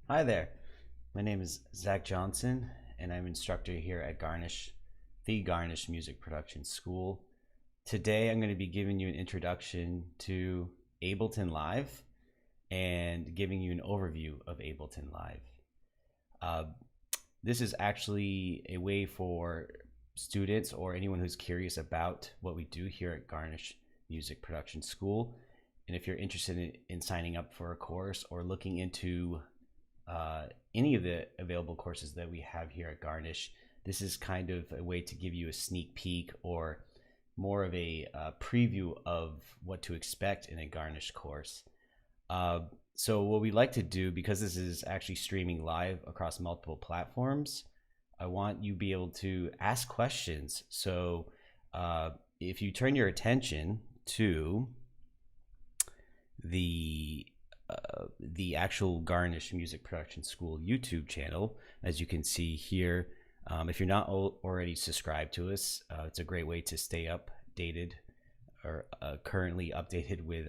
Hi there. My name is Zach Johnson, and I'm instructor here at the Garnish Music Production School. Today, I'm going to be giving you an introduction to Ableton Live and giving you an overview of Ableton Live. Uh, this is actually a way for students or anyone who's curious about what we do here at Garnish Music Production School. And if you're interested in signing up for a course or looking into any of the available courses that we have here at Garnish, this is kind of a way to give you a sneak peek or more of a preview of what to expect in a Garnish course. So what we like to do, because this is actually streaming live across multiple platforms, I want you to be able to ask questions. So if you turn your attention to the actual Garnish Music Production School YouTube channel, as you can see here. If you're not already subscribed to us, it's a great way to stay updated or currently updated with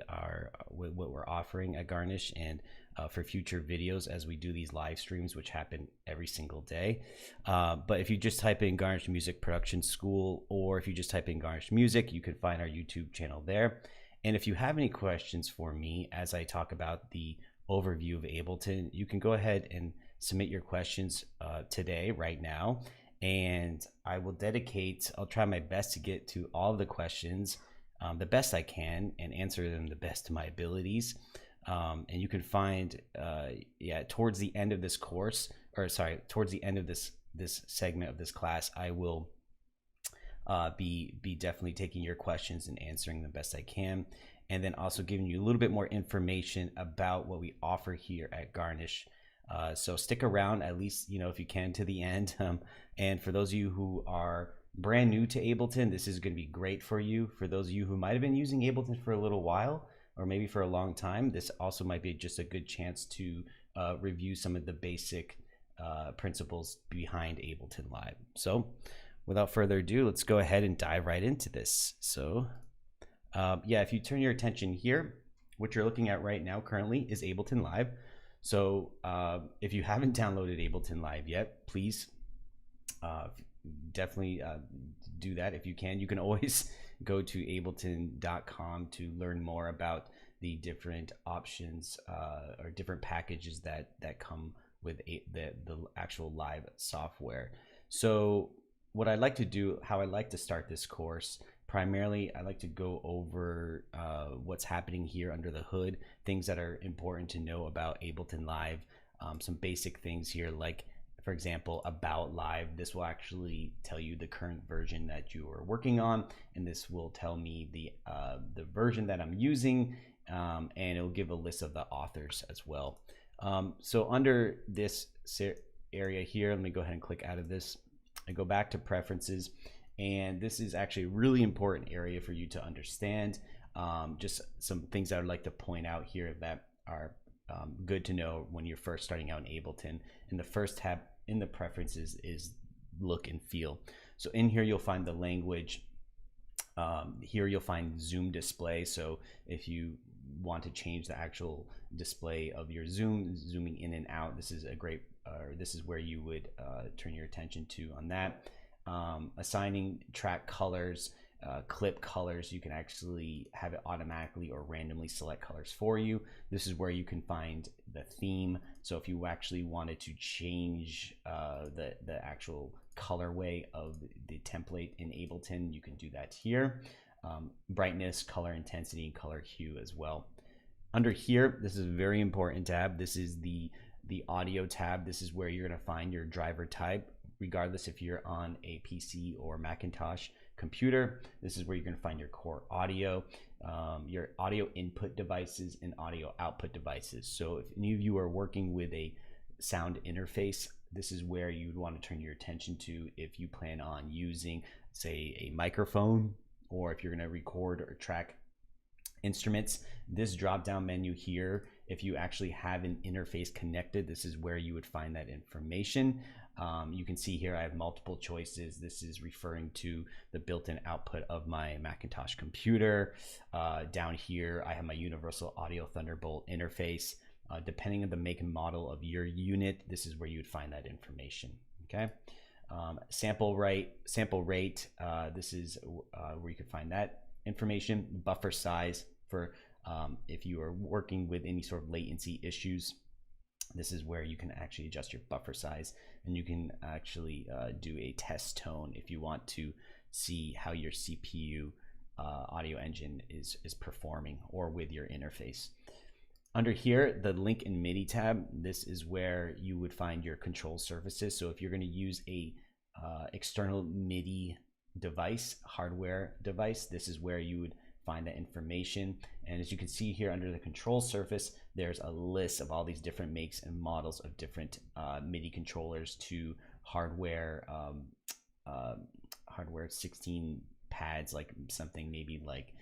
what we're offering at Garnish, and for future videos as we do these live streams, which happen every single day. But if you just type in Garnish Music Production School, or if you just type in Garnish Music, you can find our YouTube channel there. And if you have any questions for me as I talk about the overview of Ableton, you can go ahead and submit your questions today, right now. And I'll try my best to get to all of the questions the best I can and answer them the best of my abilities. And you can find, towards the end of this course, towards the end of this segment of this class, I will be definitely taking your questions and answering them best I can, and then also giving you a little bit more information about what we offer here at Garnish. So stick around, at least if you can, to the end. And for those of you who are brand new to Ableton, this is going to be great for you. For those of you who might have been using Ableton for a little while, or maybe for a long time, this also might be just a good chance to review some of the basic principles behind Ableton Live. So without further ado, let's go ahead and dive right into this. So if you turn your attention here, what you're looking at right now currently is Ableton Live. So if you haven't downloaded Ableton Live yet, please definitely do that if you can. You can always go to ableton.com to learn more about the different options or different packages that come with the actual live software. So what I like to do, how I like to start this course, primarily I like to go over what's happening here under the hood, things that are important to know about Ableton Live, some basic things here, like for example, about Live. This will actually tell you the current version that you are working on, and this will tell me the version that I'm using, and it'll give a list of the authors as well. So under this area here, let me go ahead and click out of this. I go back to preferences, and this is actually a really important area for you to understand. Just some things I would like to point out here that are good to know when you're first starting out in Ableton. And the first tab in the preferences is look and feel. So in here you'll find the language. Here you'll find zoom display. So if you want to change the actual display of your zooming in and out, this is a great this is where you would turn your attention to on that. Assigning track colors, clip colors, you can actually have it automatically or randomly select colors for you. This is where you can find the theme. So if you actually wanted to change the actual colorway of the template in Ableton, you can do that here. Brightness, color intensity, and color hue as well. Under here, this is a very important tab. This is the audio tab. This is where you're going to find your driver type, regardless if you're on a PC or Macintosh computer. This is where you're going to find your core audio, your audio input devices, and audio output devices. So if any of you are working with a sound interface, this is where you'd want to turn your attention to if you plan on using, say, a microphone, or if you're going to record or track instruments. This drop down menu here, if you actually have an interface connected, this is where you would find that information. You can see here I have multiple choices. This is referring to the built-in output of my Macintosh computer. Down here I have my Universal Audio Thunderbolt interface. Depending on the make and model of your unit, this is where you would find that information. Okay. Sample rate, this is where you can find that information. Buffer size for if you are working with any sort of latency issues, this is where you can actually adjust your buffer size, and you can actually do a test tone if you want to see how your CPU audio engine is performing, or with your interface. Under here, the link and MIDI tab, this is where you would find your control surfaces. So if you're going to use a external MIDI device, hardware device, this is where you would find that information. And as you can see here under the control surface, there's a list of all these different makes and models of different MIDI controllers to hardware, hardware 16 pads, like something maybe like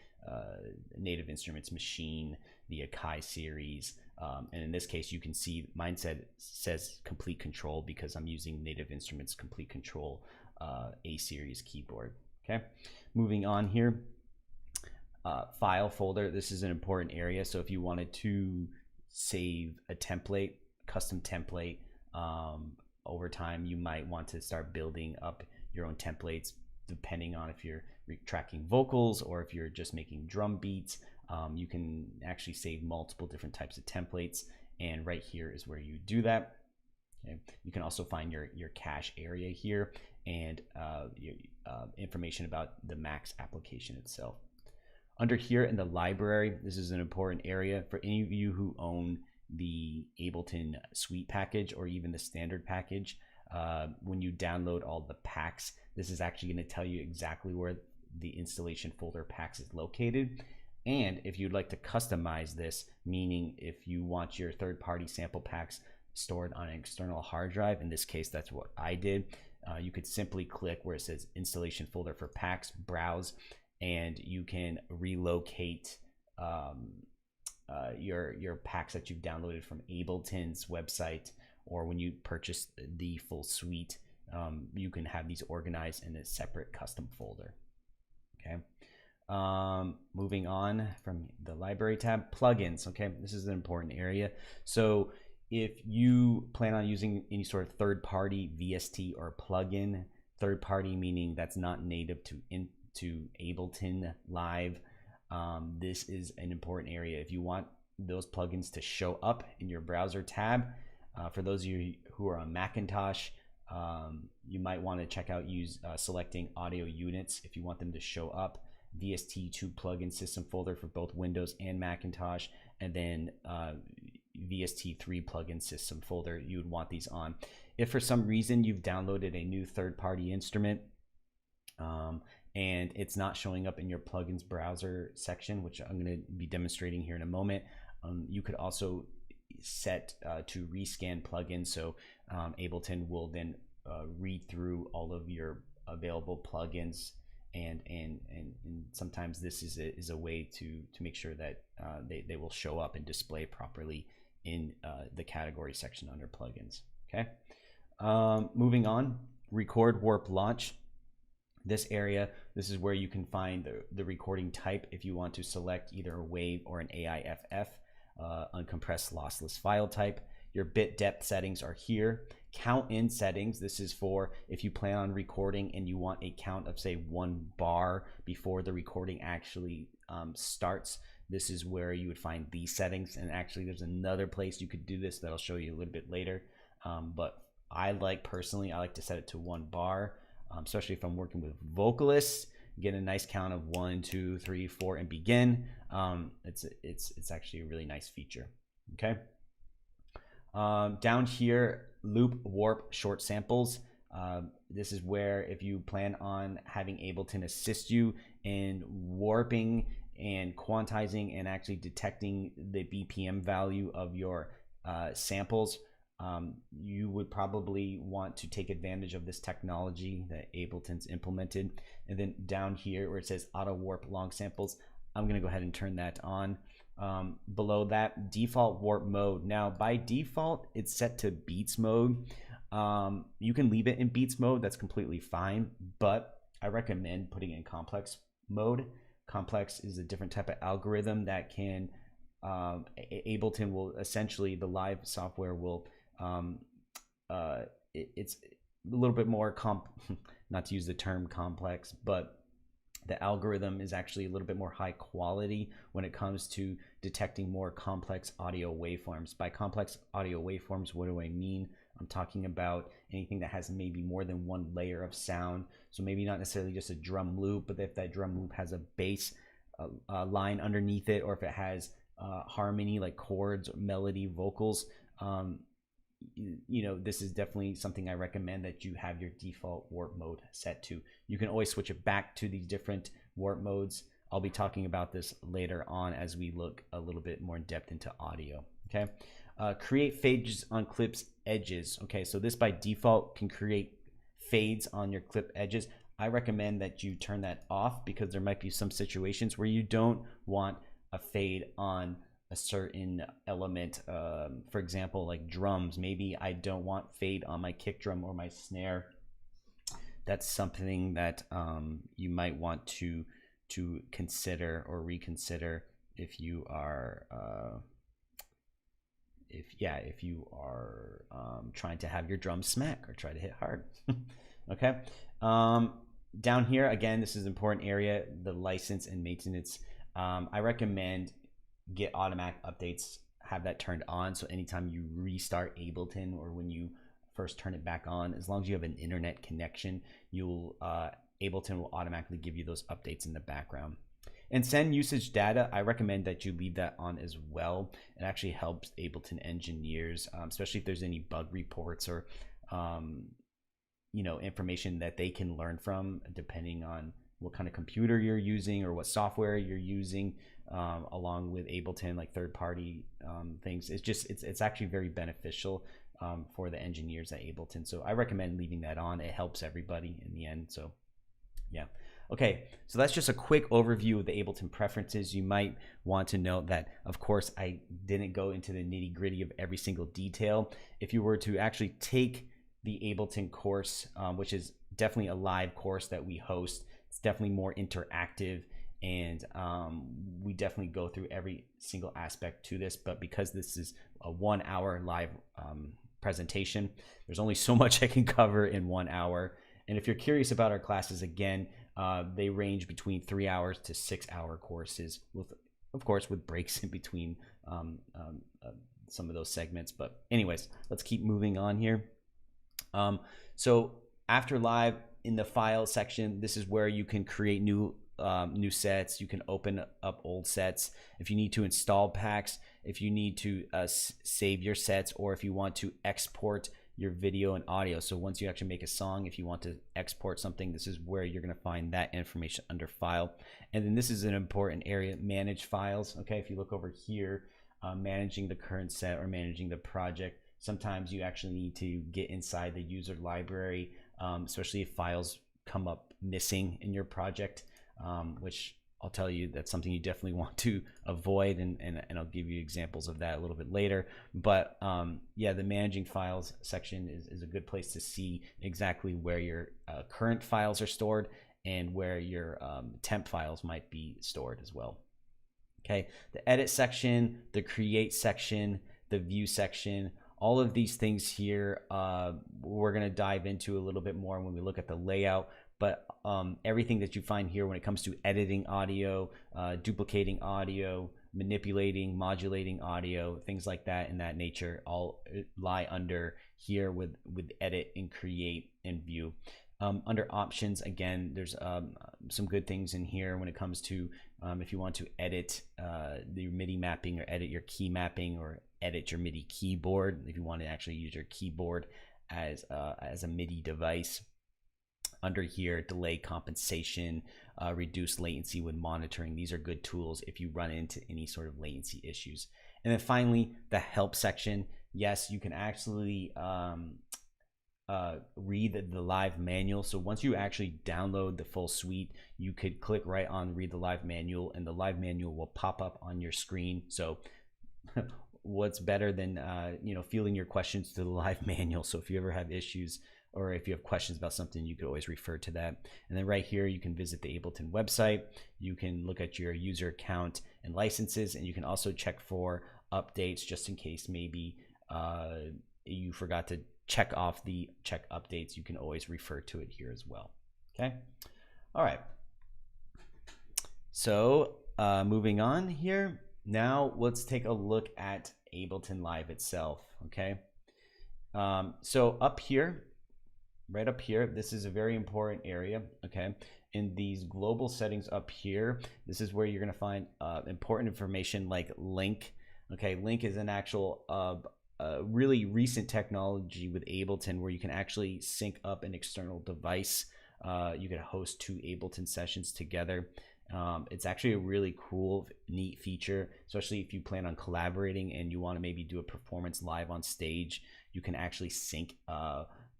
Native Instruments Machine, the Akai series, and in this case you can see mine says complete control because I'm using Native Instruments complete control A series keyboard. Okay, moving on here, file folder, this is an important area. So if you wanted to save a template, custom template, over time you might want to start building up your own templates, depending on if you're tracking vocals or if you're just making drum beats. You can actually save multiple different types of templates, and right here is where you do that. Okay. You can also find your cache area here, and information about the Max application itself. Under here in the library, this is an important area for any of you who own the Ableton Suite package or even the standard package. When you download all the packs, this is actually going to tell you exactly where the installation folder packs is located. And if you'd like to customize this, meaning if you want your third-party sample packs stored on an external hard drive, in this case that's what I did, you could simply click where it says installation folder for packs, browse, and you can relocate your packs that you've downloaded from Ableton's website, or when you purchase the full suite, you can have these organized in a separate custom folder. Okay. Moving on from the library tab, plugins. Okay, this is an important area. So if you plan on using any sort of third-party VST or plugin, third-party meaning that's not native to Ableton Live, this is an important area. If you want those plugins to show up in your browser tab, for those of you who are on Macintosh, you might want to check out selecting audio units if you want them to show up. VST2 plugin system folder for both Windows and Macintosh, and then VST3 plugin system folder, you would want these on. If for some reason you've downloaded a new third-party instrument and it's not showing up in your plugins browser section, which I'm going to be demonstrating here in a moment, you could also set to rescan plugins. So Ableton will then read through all of your available plugins, and sometimes this is a way to make sure that they will show up and display properly in the category section under plugins. Okay, moving on, record, warp, launch. This area, this is where you can find the recording type if you want to select either a WAV or an AIFF, uncompressed lossless file type. Your bit depth settings are here. Count in settings, this is for if you plan on recording and you want a count of say 1 bar before the recording actually starts. This is where you would find these settings, and actually there's another place you could do this that I'll show you a little bit later, but personally I like to set it to 1 bar, especially if I'm working with vocalists. Get a nice count of 1, 2, 3, 4 and begin. It's actually a really nice feature. Okay. Down here, loop, warp, short samples. This is where if you plan on having Ableton assist you in warping and quantizing and actually detecting the BPM value of your samples, you would probably want to take advantage of this technology that Ableton's implemented. And then down here where it says auto warp long samples, I'm going to go ahead and turn that on. Below that, default warp mode. Now by default it's set to beats mode. You can leave it in beats mode, that's completely fine, but I recommend putting it in complex mode. Complex is a different type of algorithm that can Ableton will essentially, the live software will, it's a little bit more not to use the term complex, but the algorithm is actually a little bit more high quality when it comes to detecting more complex audio waveforms. By complex audio waveforms, what do I mean? I'm talking about anything that has maybe more than one layer of sound. So maybe not necessarily just a drum loop, but if that drum loop has a bass line underneath it, or if it has harmony like chords, melody, vocals, this is definitely something I recommend that you have your default warp mode set to. You can always switch it back to these different warp modes. I'll be talking about this later on as we look a little bit more in depth into audio. Okay, create fades on clips edges. Okay, so this by default can create fades on your clip edges. I recommend that you turn that off because there might be some situations where you don't want a fade on a certain element. For example, like drums, maybe I don't want fade on my kick drum or my snare. That's something that you might want to consider or reconsider if you are if you are trying to have your drums smack or try to hit hard. Okay, down here again, this is an important area, the license and maintenance. I recommend get automatic updates, have that turned on, so anytime you restart Ableton or when you first turn it back on, as long as you have an internet connection, you'll Ableton will automatically give you those updates in the background. And send usage data, I recommend that you leave that on as well. It actually helps Ableton engineers, especially if there's any bug reports or information that they can learn from, depending on what kind of computer you're using or what software you're using, along with Ableton, like third-party things. It's actually very beneficial for the engineers at Ableton. So I recommend leaving that on. It helps everybody in the end. So yeah. Okay, so that's just a quick overview of the Ableton preferences. You might want to note that, of course, I didn't go into the nitty-gritty of every single detail. If you were to actually take the Ableton course, which is definitely a live course that we host, it's definitely more interactive, and we definitely go through every single aspect to this. But because this is a 1 hour live presentation, there's only so much I can cover in 1 hour. And if you're curious about our classes, again, they range between 3 hours to 6 hour courses, with, of course, with breaks in between some of those segments. But anyways, let's keep moving on here. So after live, in the file section, this is where you can create new sets. You can open up old sets. If you need to install packs, if you need to save your sets, or if you want to export your video and audio. So once you actually make a song, if you want to export something, this is where you're going to find that information under file. And then this is an important area, manage files. Okay, if you look over here, managing the current set or managing the project, sometimes you actually need to get inside the user library, especially if files come up missing in your project, which I'll tell you that's something you definitely want to avoid, and I'll give you examples of that a little bit later. But yeah, the managing files section is a good place to see exactly where your current files are stored and where your temp files might be stored as well. Okay, the edit section, the create section, the view section, all of these things here we're going to dive into a little bit more when we look at the layout. But everything that you find here when it comes to editing audio, duplicating audio, manipulating, modulating audio, things like that in that nature, all lie under here with edit and create and view. Under options, again, there's some good things in here when it comes to if you want to edit your MIDI mapping, or edit your key mapping, or edit your MIDI keyboard, if you want to actually use your keyboard as a MIDI device. Under here, delay compensation, reduce latency when monitoring. These are good tools if you run into any sort of latency issues. And then finally, the help section. Yes, you can actually read the live manual. So once you actually download the full suite, you could click right on read the live manual, and the live manual will pop up on your screen. So what's better than fielding your questions to the live manual? So if you ever have issues or if you have questions about something, you could always refer to that. And then right here, you can visit the Ableton website. You can look at your user account and licenses, and you can also check for updates just in case maybe you forgot to check off the check updates. You can always refer to it here as well. Okay. All right. So moving on here. Now let's take a look at Ableton Live itself. Okay. So up here, right up here, this is a very important area. Okay. In these global settings up here, this is where you're going to find important information like link. Okay. Link is an actual really recent technology with Ableton where you can actually sync up an external device. You can host two Ableton sessions together. It's actually a really cool, neat feature, especially if you plan on collaborating and you want to maybe do a performance live on stage. You can actually sync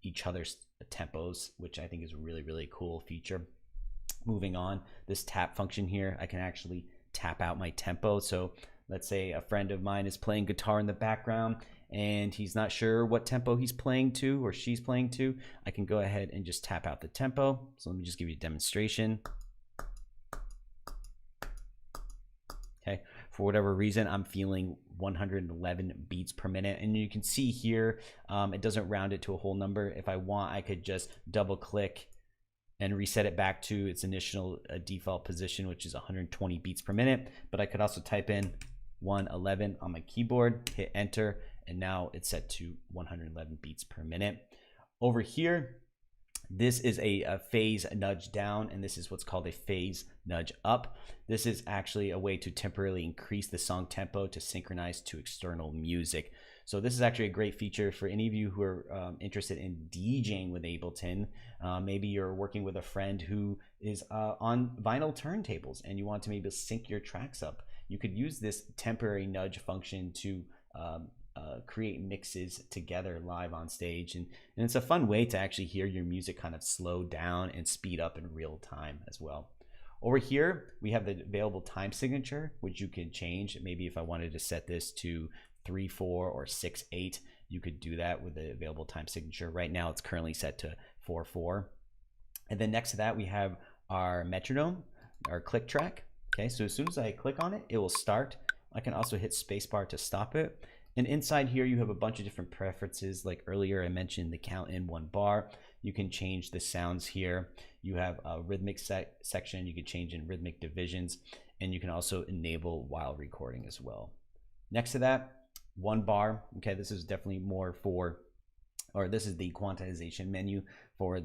each other's tempos, which I think is a really, really cool feature. Moving on, this tap function here, I can actually tap out my tempo. So let's say a friend of mine is playing guitar in the background and he's not sure what tempo he's playing to or she's playing to. I can go ahead and just tap out the tempo. So let me just give you a demonstration. Okay, for whatever reason, I'm feeling 111 beats per minute. And you can see here, it doesn't round it to a whole number. If I want, I could just double click and reset it back to its initial default position, which is 120 beats per minute. But I could also type in 111 on my keyboard, hit enter, and now it's set to 111 beats per minute. Over here, this is a phase nudge down, and this is what's called a phase nudge up. This is actually a way to temporarily increase the song tempo to synchronize to external music. So this is actually a great feature for any of you who are interested in DJing with Ableton. Maybe you're working with a friend who is on vinyl turntables and you want to maybe sync your tracks up. You could use this temporary nudge function to create mixes together live on stage, and it's a fun way to actually hear your music kind of slow down and speed up in real time as well. Over here we have the available time signature, which you can change. Maybe if I wanted to set this to 3/4 or 6/8, you could do that with the available time signature. Right now it's currently set to 4/4. And then next to that we have our metronome, our click track. Okay, so as soon as I click on it, it will start. I can also hit spacebar to stop it. And inside here, you have a bunch of different preferences. Like earlier, I mentioned the count in 1 bar. You can change the sounds here. You have a rhythmic section. You can change in rhythmic divisions, and you can also enable while recording as well. Next to that, 1 bar. Okay, this is definitely more for, or this is the quantization menu for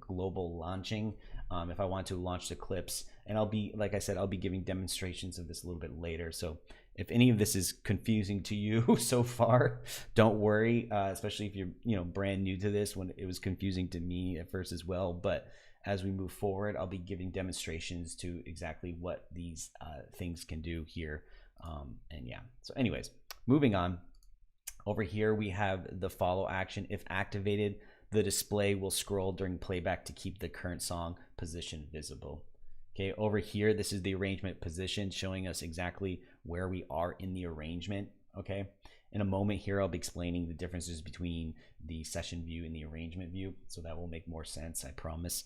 global launching. If I want to launch the clips, and I'll be, like I said, I'll be giving demonstrations of this a little bit later. So if any of this is confusing to you so far, don't worry, especially if you're brand new to this, when it was confusing to me at first as well. But as we move forward, I'll be giving demonstrations to exactly what these things can do here. And yeah, so anyways, moving on. Over here, we have the follow action. If activated, the display will scroll during playback to keep the current song position visible. Okay, over here, this is the arrangement position, showing us exactly where we are in the arrangement. Okay, in a moment here, I'll be explaining the differences between the session view and the arrangement view, so that will make more sense, I promise.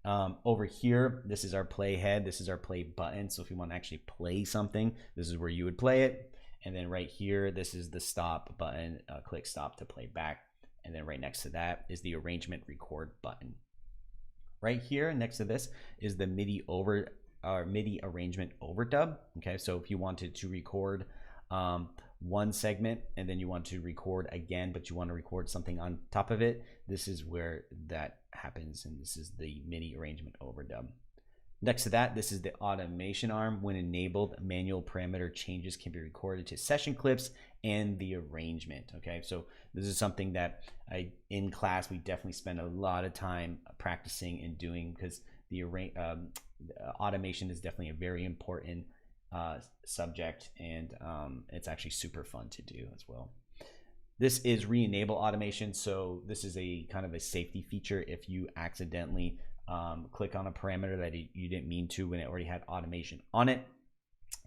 Over here, this is our play head, this is our play button. So if you want to actually play something, this is where you would play it. And then right here, this is the stop button, click stop to play back. And then right next to that is the arrangement record button. Right here next to this is the MIDI arrangement overdub. Okay, so if you wanted to record one segment and then you want to record again, but you want to record something on top of it, this is where that happens, and this is the MIDI arrangement overdub. Next to that, this is the automation arm. When enabled, manual parameter changes can be recorded to session clips and the arrangement. Okay, so this is something that in class we definitely spend a lot of time practicing and doing, because the automation is definitely a very important subject, and it's actually super fun to do as well. This is re-enable automation, so this is a kind of a safety feature. If you accidentally click on a parameter that you didn't mean to when it already had automation on it,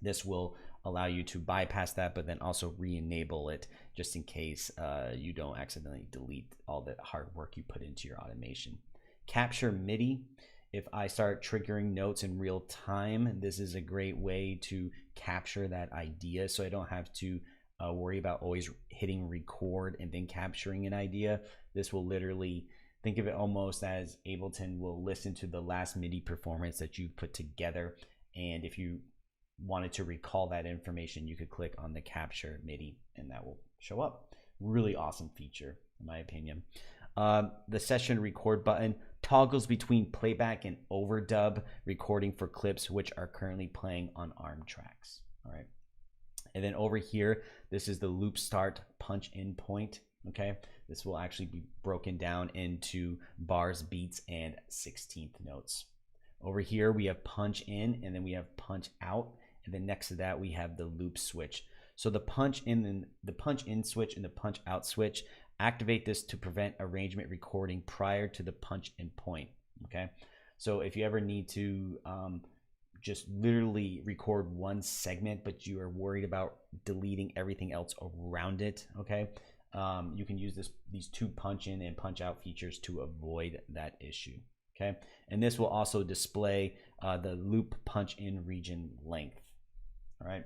this will allow you to bypass that, but then also re-enable it just in case you don't accidentally delete all the hard work you put into your automation. Capture MIDI. If I start triggering notes in real time, this is a great way to capture that idea, so I don't have to worry about always hitting record and then capturing an idea. This will literally, think of it almost as Ableton will listen to the last MIDI performance that you put together, and if you wanted to recall that information, you could click on the capture MIDI and that will show up. Really awesome feature in my opinion. The session record button toggles between playback and overdub recording for clips which are currently playing on ARM tracks. All right, and then over here, this is the loop start punch in point. Okay, this will actually be broken down into bars, beats, and 16th notes. Over here we have punch in, and then we have punch out, and then next to that we have the loop switch. So the punch in and the punch in switch and the punch out switch activate this to prevent arrangement recording prior to the punch in point. Okay, so if you ever need to just literally record one segment but you are worried about deleting everything else around it, okay, you can use these two punch in and punch out features to avoid that issue. Okay, and this will also display the loop punch in region length. All right,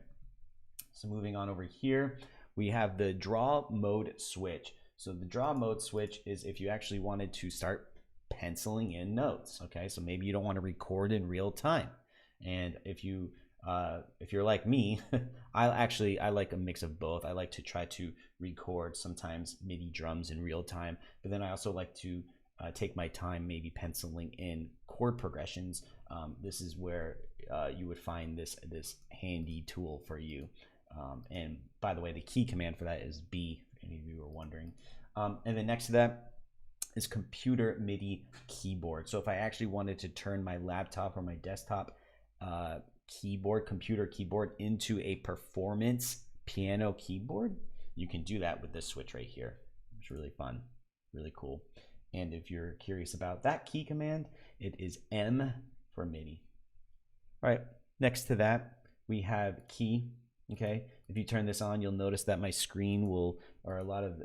so moving on over here, we have the draw mode switch. So the draw mode switch is if you actually wanted to start penciling in notes. Okay, so maybe you don't want to record in real time, and if you're like me, I like a mix of both. I like to try to record sometimes MIDI drums in real time, but then I also like to take my time maybe penciling in chord progressions. This is where you would find this handy tool for you. And by the way, the key command for that is B, if any of you were wondering. And then next to that is computer MIDI keyboard. So if I actually wanted to turn my laptop or my desktop computer keyboard into a performance piano keyboard, you can do that with this switch right here. It's really fun, really cool. And if you're curious about that key command, it is M for MIDI. All right, next to that, we have key. Okay, if you turn this on, you'll notice that my screen will, or a lot of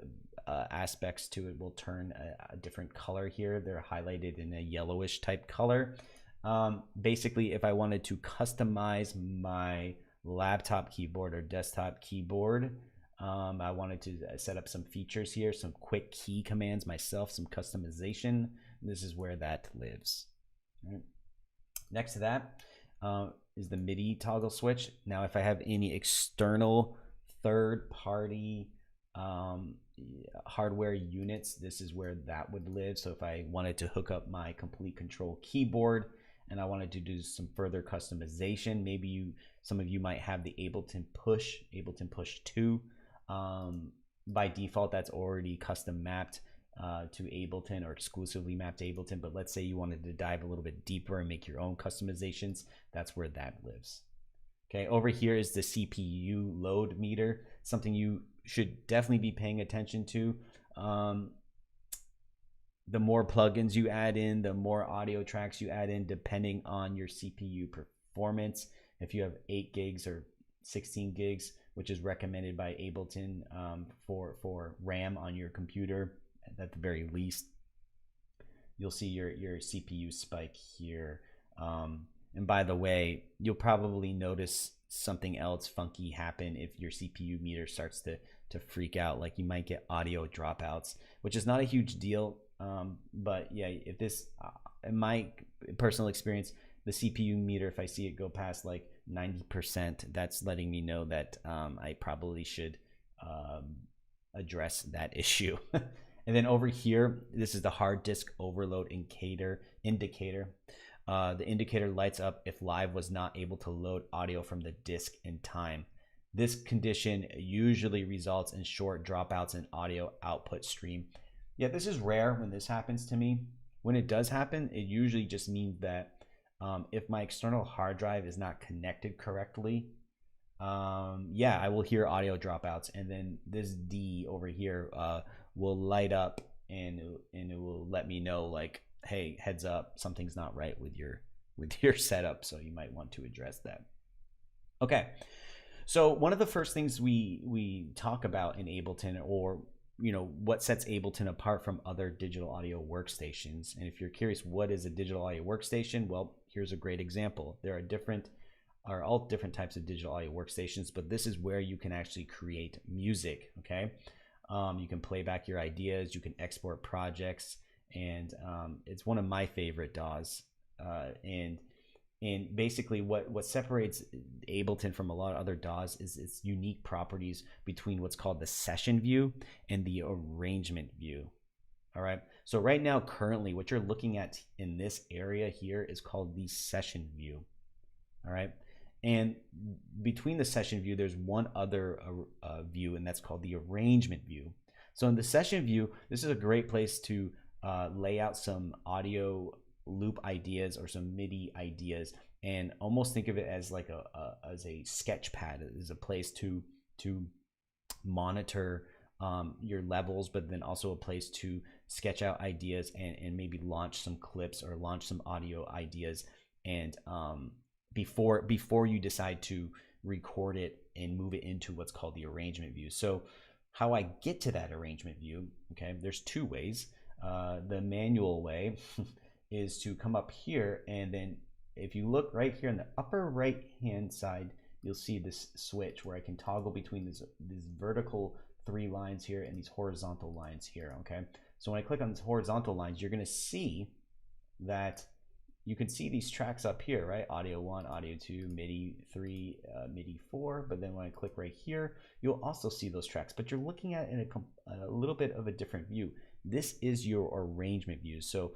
aspects to it will turn a different color here. They're highlighted in a yellowish type color. Basically, if I wanted to customize my laptop keyboard or desktop keyboard, I wanted to set up some features here, some quick key commands myself, some customization. This is where that lives. All right. Next to that is the MIDI toggle switch. Now, if I have any external third-party hardware units, this is where that would live. So if I wanted to hook up my complete control keyboard and I wanted to do some further customization, maybe some of you might have the Ableton Push 2. By default, that's already custom mapped to Ableton or exclusively mapped to Ableton, but let's say you wanted to dive a little bit deeper and make your own customizations, that's where that lives. Okay, over here is the CPU load meter, something you should definitely be paying attention to. The more plugins you add in, the more audio tracks you add in, depending on your CPU performance. If you have 8 gigs or 16 gigs, which is recommended by Ableton for RAM on your computer, at the very least, you'll see your CPU spike here. And by the way, you'll probably notice something else funky happen if your CPU meter starts to freak out. Like you might get audio dropouts, which is not a huge deal. But yeah, if this, in my personal experience, the CPU meter, if I see it go past like 90%, that's letting me know that I probably should address that issue. And then over here, this is the hard disk overload indicator. The indicator lights up if Live was not able to load audio from the disk in time. This condition usually results in short dropouts in audio output stream. Yeah, this is rare when this happens to me. When it does happen, it usually just means that if my external hard drive is not connected correctly, yeah, I will hear audio dropouts, and then this D over here will light up and it will let me know, like, hey, heads up, something's not right with your setup, so you might want to address that. Okay, So one of the first things we talk about in Ableton, or what sets Ableton apart from other digital audio workstations. And if you're curious, what is a digital audio workstation? Well, here's a great example. There are all different types of digital audio workstations, but this is where you can actually create music. Okay, you can play back your ideas, you can export projects, and it's one of my favorite DAWs. And basically what separates Ableton from a lot of other DAWs is its unique properties between what's called the session view and the arrangement view. All right, so right now, currently, what you're looking at in this area here is called the session view. All right, and between the session view, there's one other view, and that's called the arrangement view. So in the session view, this is a great place to lay out some audio loop ideas or some MIDI ideas, and almost think of it as like as a sketch pad. It is a place to monitor your levels, but then also a place to sketch out ideas and maybe launch some clips or launch some audio ideas, and before you decide to record it and move it into what's called the arrangement view. So how I get to that arrangement view, okay, there's two ways. The manual way is to come up here, and then if you look right here in the upper right hand side, you'll see this switch where I can toggle between these vertical 3 lines here and these horizontal lines here. Okay, so when I click on these horizontal lines, you're going to see that you can see these tracks up here, right? Audio 1, audio 2, MIDI 3, MIDI 4. But then when I click right here, you'll also see those tracks, but you're looking at it in a little bit of a different view. This is your arrangement view. So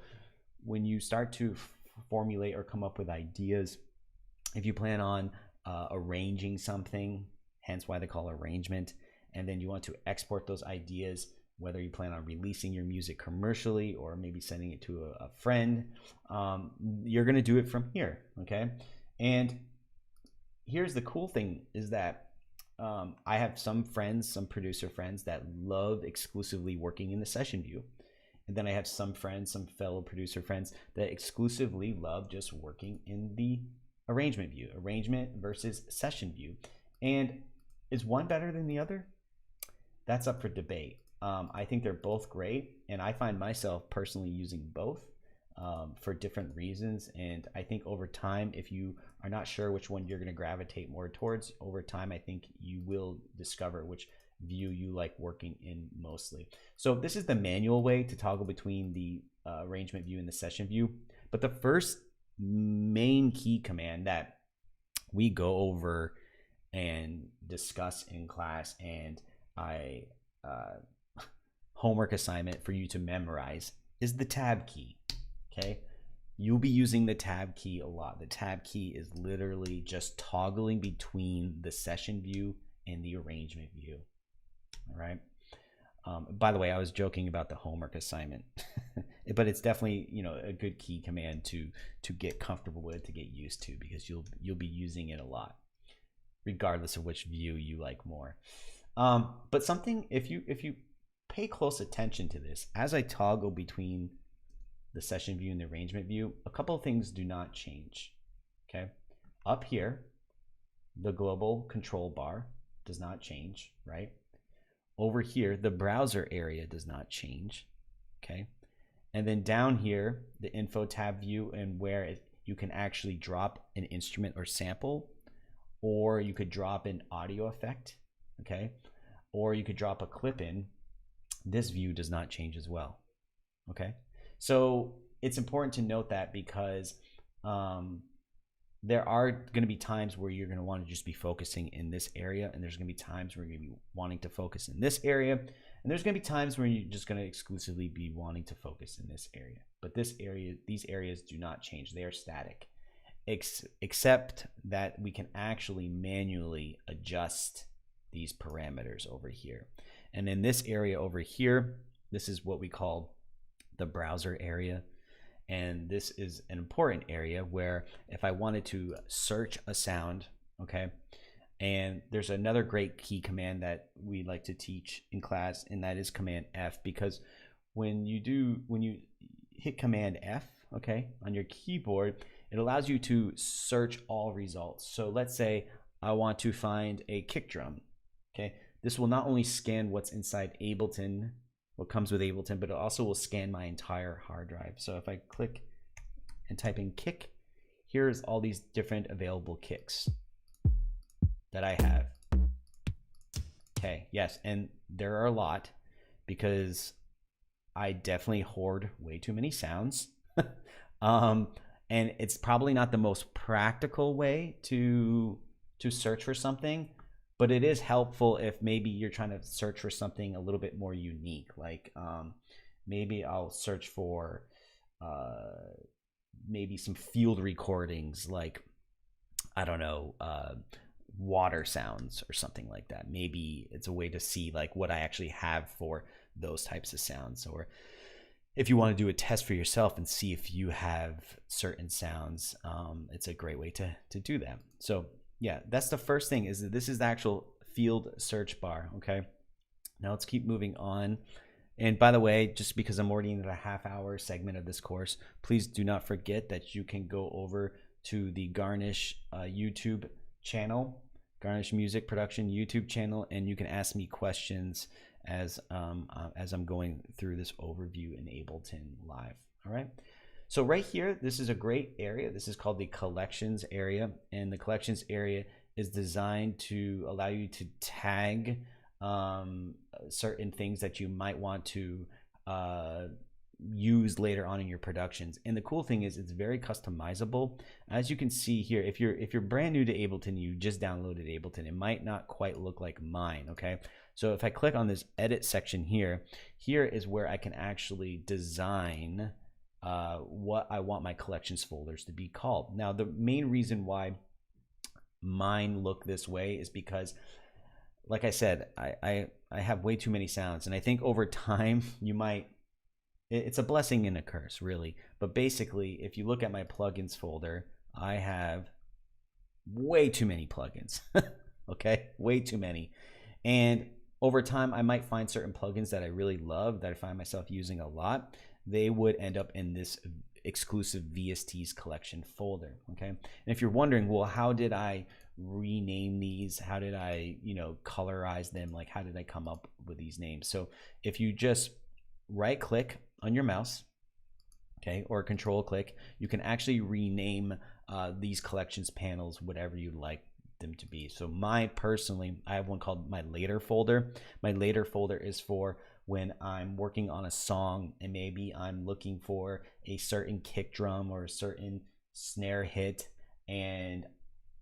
when you start to formulate or come up with ideas, if you plan on arranging something, hence why they call arrangement, and then you want to export those ideas, whether you plan on releasing your music commercially or maybe sending it to a friend, you're going to do it from here. Okay, and here's the cool thing is that I have some producer friends that love exclusively working in the session view. And then I have some fellow producer friends that exclusively love just working in the arrangement view, arrangement versus session view. And is one better than the other? That's up for debate. I think they're both great, and I find myself personally using both for different reasons. And I think over time, if you are not sure which one you're going to gravitate more towards, over time, I think you will discover which view you like working in mostly. So this is the manual way to toggle between the arrangement view and the session view. But the first main key command that we go over and discuss in class, and I homework assignment for you to memorize, is the tab key. Okay, you'll be using the tab key a lot. The tab key is literally just toggling between the session view and the arrangement view. All right. By the way, I was joking about the homework assignment, but it's definitely a good key command to get comfortable with, to get used to, because you'll be using it a lot, regardless of which view you like more. But something, if you pay close attention to this, as I toggle between the session view and the arrangement view, a couple of things do not change. Okay, up here, the global control bar does not change, right? Over here, the browser area does not change, okay? And then down here, the info tab view, and where you can actually drop an instrument or sample, or you could drop an audio effect, okay? Or you could drop a clip in. This view does not change as well, okay? So it's important to note that, because there are going to be times where you're going to want to just be focusing in this area, and there's going to be times where you're going to be wanting to focus in this area, and there's going to be times where you're just going to exclusively be wanting to focus in this area. But these areas do not change. They are static, except that we can actually manually adjust these parameters over here. And in this area over here, this is what we call the browser area. And this is an important area where if I wanted to search a sound, okay, and there's another great key command that we like to teach in class, and that is Command F, because when you hit Command F, okay, on your keyboard, it allows you to search all results. So let's say I want to find a kick drum. Okay, this will not only scan what's inside Ableton, what comes with Ableton, but it also will scan my entire hard drive. So if I click and type in kick, here's all these different available kicks that I have. Okay, yes, and there are a lot because I definitely hoard way too many sounds. And it's probably not the most practical way to search for something, but it is helpful if maybe you're trying to search for something a little bit more unique. Like maybe I'll search for maybe some field recordings, like I don't know, water sounds or something like that. Maybe it's a way to see like what I actually have for those types of sounds. Or if you want to do a test for yourself and see if you have certain sounds, it's a great way to do that. So yeah, that's the first thing, is that this is the actual field search bar. Okay, now let's keep moving on. And by the way, just because I'm already in a half-hour segment of this course, please do not forget that you can go over to the Garnish YouTube channel, Garnish Music Production YouTube channel, and you can ask me questions as I'm going through this overview in Ableton Live. All right. So right here, this is a great area. This is called the collections area, and the collections area is designed to allow you to tag certain things that you might want to use later on in your productions. And the cool thing is it's very customizable. As you can see here, if you're brand new to Ableton, you just downloaded Ableton, it might not quite look like mine. Okay, so if I click on this edit section here is where I can actually design what I want my collections folders to be called. Now the main reason why mine look this way is because, like I said, I have way too many sounds, and I think over time it's a blessing and a curse, really. But basically, if you look at my plugins folder, I have way too many plugins. Okay, way too many. And over time, I might find certain plugins that I really love, that I find myself using a lot. They would end up in this exclusive VSTs collection folder. Okay, and if you're wondering, well, how did I rename these? How did I, colorize them? Like, how did I come up with these names? So if you just right click on your mouse, okay, or control click, you can actually rename these collections panels whatever you like them to be. So personally, I have one called my later folder. My later folder is for when I'm working on a song and maybe I'm looking for a certain kick drum or a certain snare hit, and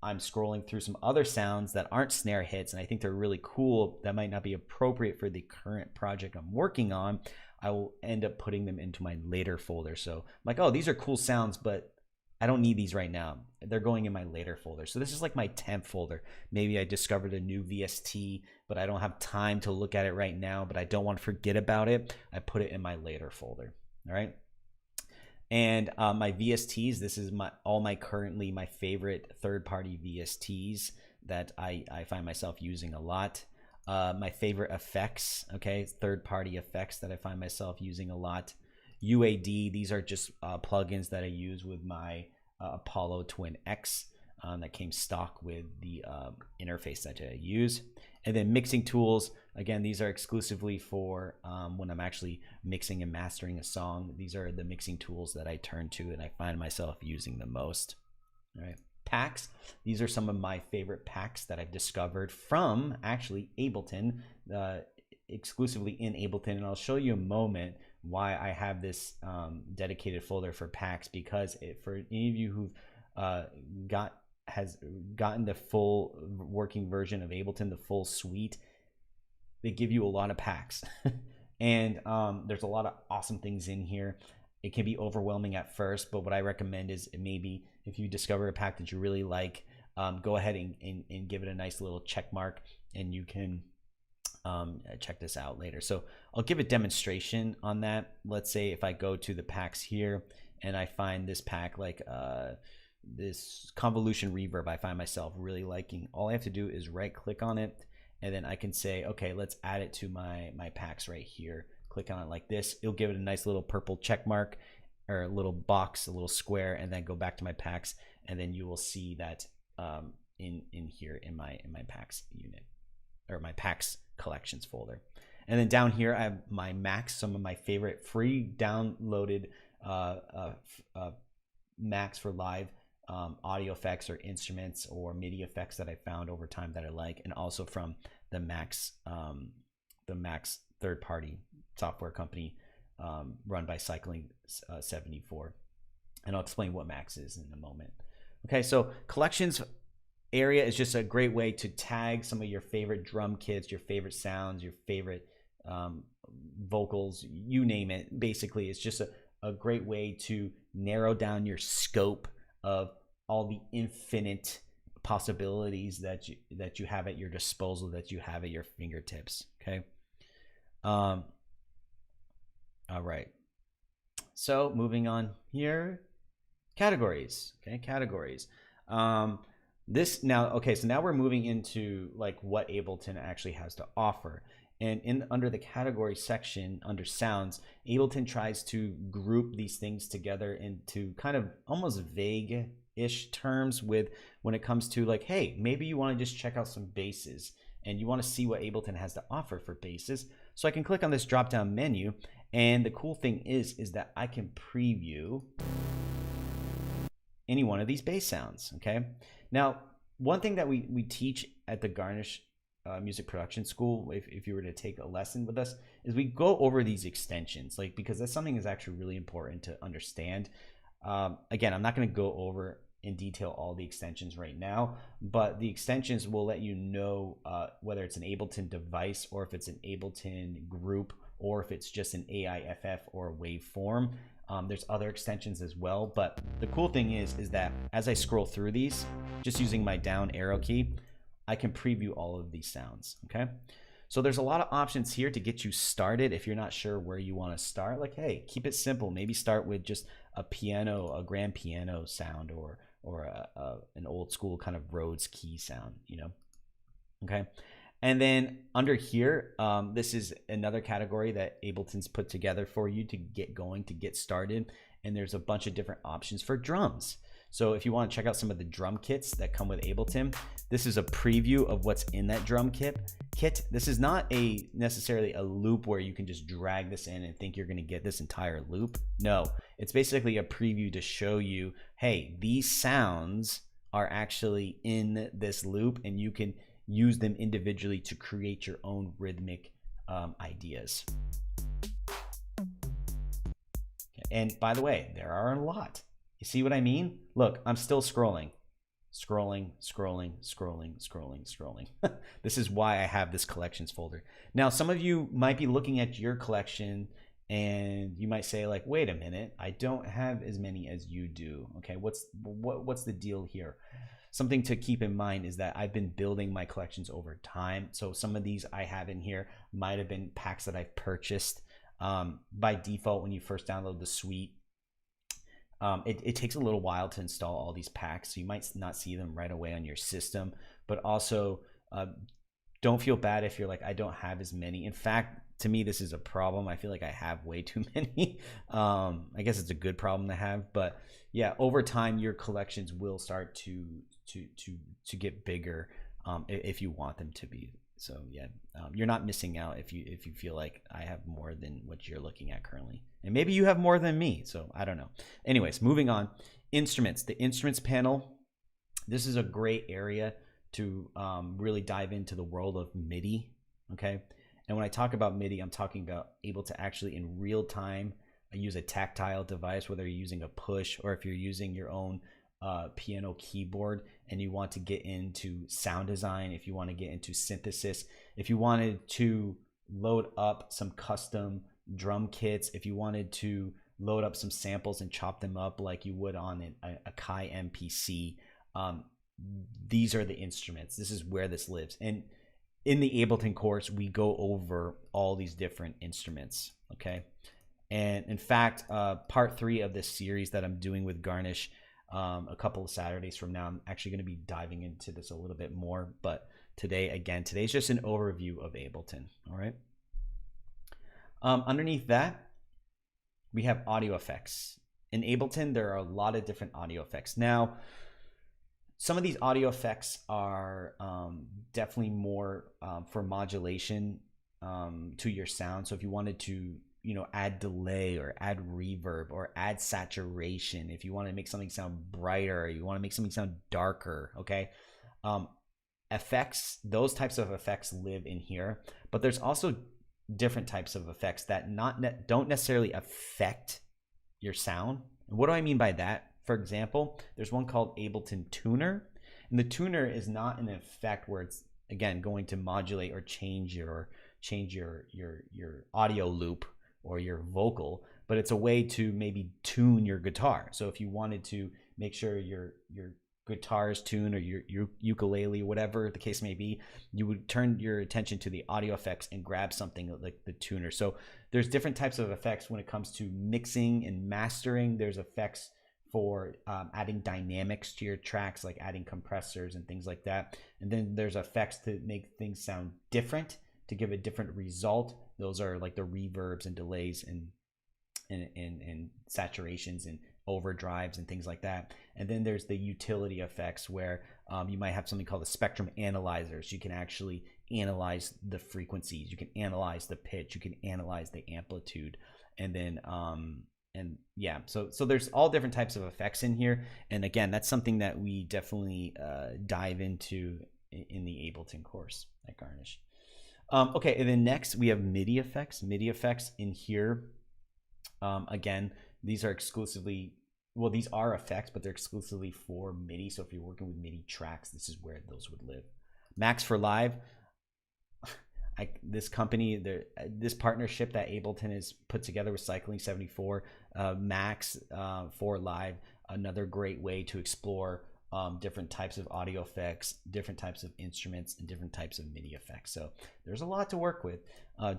I'm scrolling through some other sounds that aren't snare hits and I think they're really cool, that might not be appropriate for the current project I'm working on. I will end up putting them into my later folder. So I'm like, oh, these are cool sounds, but I don't need these right now. They're going in my later folder. So this is like my temp folder. Maybe I discovered a new VST, but I don't have time to look at it right now, but I don't want to forget about it. I put it in my later folder. All right. And my VSTs, this is currently my favorite third-party VSTs that I find myself using a lot. My favorite effects, okay, third-party effects that I find myself using a lot. UAD, these are just plugins that I use with my Apollo Twin X that came stock with the interface that I use. And then mixing tools, again, these are exclusively for when I'm actually mixing and mastering a song. These are the mixing tools that I turn to and I find myself using the most. All right. Packs, these are some of my favorite packs that I've discovered from actually Ableton, exclusively in Ableton. And I'll show you a moment why I have this dedicated folder for packs, because for any of you who've gotten the full working version of Ableton, the full suite, they give you a lot of packs. And there's a lot of awesome things in here. It can be overwhelming at first, but what I recommend is maybe if you discover a pack that you really like, go ahead and give it a nice little check mark, and you can check this out later. So I'll give a demonstration on that. Let's say if I go to the packs here and I find this pack, like this convolution reverb, I find myself really liking. All I have to do is right click on it, and then I can say, okay, let's add it to my packs right here. Click on it like this. It'll give it a nice little purple check mark, or a little box, a little square, and then go back to my packs, and then you will see that in here in my packs unit, or my packs collections folder. And then down here I have my Macs, some of my favorite free downloaded Macs for live audio effects or instruments or MIDI effects that I found over time that I like, and also from the Macs third-party software company run by Cycling 74. And I'll explain what Max is in a moment. Okay, so collections area is just a great way to tag some of your favorite drum kits, your favorite sounds, your favorite vocals, you name it. Basically, it's just a great way to narrow down your scope of all the infinite possibilities that you have at your disposal, that you have at your fingertips. Okay. All right. So moving on here, categories. Okay, categories. This now, okay, so now we're moving into like what Ableton actually has to offer. And under the category section under sounds, Ableton tries to group these things together into kind of almost vague-ish terms with when it comes to like, hey, maybe you want to just check out some basses and you want to see what Ableton has to offer for basses. So I can click on this drop-down menu, and the cool thing is that I can preview any one of these bass sounds. Okay. Now, one thing that we teach at the Garnish Music Production School, if you were to take a lesson with us, is we go over these extensions, like, because that's something that's actually really important to understand. Again, I'm not going to go over in detail all the extensions right now, but the extensions will let you know whether it's an Ableton device or if it's an Ableton group or if it's just an AIFF or a waveform. There's other extensions as well, but the cool thing is that as I scroll through these, just using my down arrow key, I can preview all of these sounds. Okay, so there's a lot of options here to get you started if you're not sure where you want to start. Like, hey, keep it simple. Maybe start with just a piano, a grand piano sound, or an old school kind of Rhodes key sound, you know. Okay. And then under here, this is another category that Ableton's put together for you to get going, to get started. And there's a bunch of different options for drums. So if you want to check out some of the drum kits that come with Ableton, this is a preview of what's in that drum kit. This is not necessarily a loop where you can just drag this in and think you're going to get this entire loop. No, it's basically a preview to show you, hey, these sounds are actually in this loop, and you can use them individually to create your own rhythmic ideas. And by the way, there are a lot. You see what I mean? Look, I'm still scrolling. This is why I have this collections folder. Now, some of you might be looking at your collection and you might say like, wait a minute, I don't have as many as you do. Okay, what's the deal here? Something to keep in mind is that I've been building my collections over time. So some of these I have in here might have been packs that I've purchased. By default, when you first download the suite, it takes a little while to install all these packs. So you might not see them right away on your system, but also don't feel bad if you're like, I don't have as many. In fact, to me, this is a problem. I feel like I have way too many. I guess it's a good problem to have, but yeah, over time, your collections will start to get bigger if you want them to be. So yeah, you're not missing out if you feel like I have more than what you're looking at currently, and maybe you have more than me. So I don't know. Anyways, moving on. Instruments. The instruments panel. This is a great area to really dive into the world of MIDI. Okay, and when I talk about MIDI, I'm talking about able to actually in real time use a tactile device, whether you're using a push or if you're using your own piano keyboard and you want to get into sound design, if you want to get into synthesis, if you wanted to load up some custom drum kits, if you wanted to load up some samples and chop them up like you would on a Kai MPC, these are the instruments. This is where this lives. And in the Ableton course, we go over all these different instruments. Okay. And in fact, part 3 of this series that I'm doing with Garnish, a couple of Saturdays from now, I'm actually going to be diving into this a little bit more. But today's just an overview of Ableton. All right. Underneath that, we have audio effects. In Ableton, there are a lot of different audio effects. Now, Some of these audio effects are definitely more for modulation to your sound. So if you wanted to, you know, add delay or add reverb or add saturation, if you want to make something sound brighter, or you want to make something sound darker, okay? Effects, those types of effects live in here, but there's also different types of effects that don't necessarily affect your sound. And what do I mean by that? For example, there's one called Ableton Tuner, and the tuner is not an effect where it's, again, going to modulate or change your audio loop or your vocal, but it's a way to maybe tune your guitar. So if you wanted to make sure your guitar is tuned, or your ukulele, whatever the case may be, you would turn your attention to the audio effects and grab something like the tuner. So there's different types of effects when it comes to mixing and mastering. There's effects for adding dynamics to your tracks, like adding compressors and things like that. And then there's effects to make things sound different, to give a different result. Those are like the reverbs and delays and saturations and overdrives and things like that. And then there's the utility effects, where you might have something called a spectrum analyzer. So you can actually analyze the frequencies, you can analyze the pitch, you can analyze the amplitude, and then and yeah, so there's all different types of effects in here. And again, that's something that we definitely dive into in the Ableton course at Garnish. Okay, and then next we have MIDI effects. MIDI effects in here, again, these are exclusively, well, these are effects, but they're exclusively for MIDI. So if you're working with MIDI tracks, this is where those would live. Max for Live, this company, this partnership that Ableton has put together with Cycling 74, Max for Live, another great way to explore different types of audio effects, different types of instruments, and different types of MIDI effects. So there's a lot to work with.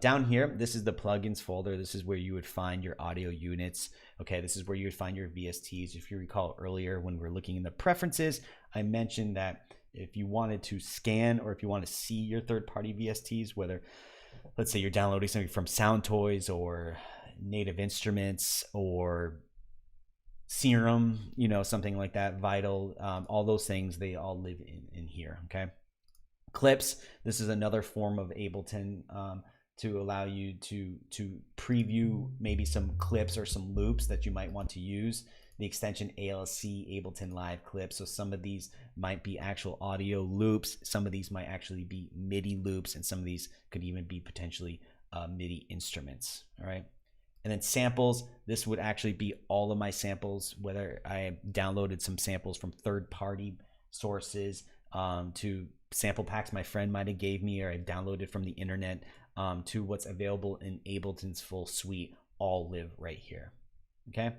Down here, this is the plugins folder. This is where you would find your audio units. Okay, this is where you would find your VSTs. If you recall earlier when we were looking in the preferences, I mentioned that if you wanted to scan, or if you want to see your third-party VSTs, whether, let's say, you're downloading something from Soundtoys or Native Instruments or Serum, you know, something like that, Vital, all those things, they all live in here. Okay, clips, this is another form of Ableton to allow you to preview maybe some clips or some loops that you might want to use. The extension ALC, Ableton Live Clips. So some of these might be actual audio loops, some of these might actually be MIDI loops, and some of these could even be potentially MIDI instruments. All right. And then samples, this would actually be all of my samples, whether I downloaded some samples from third-party sources to sample packs my friend might have gave me, or I downloaded from the internet, to what's available in Ableton's full suite, all live right here. Okay.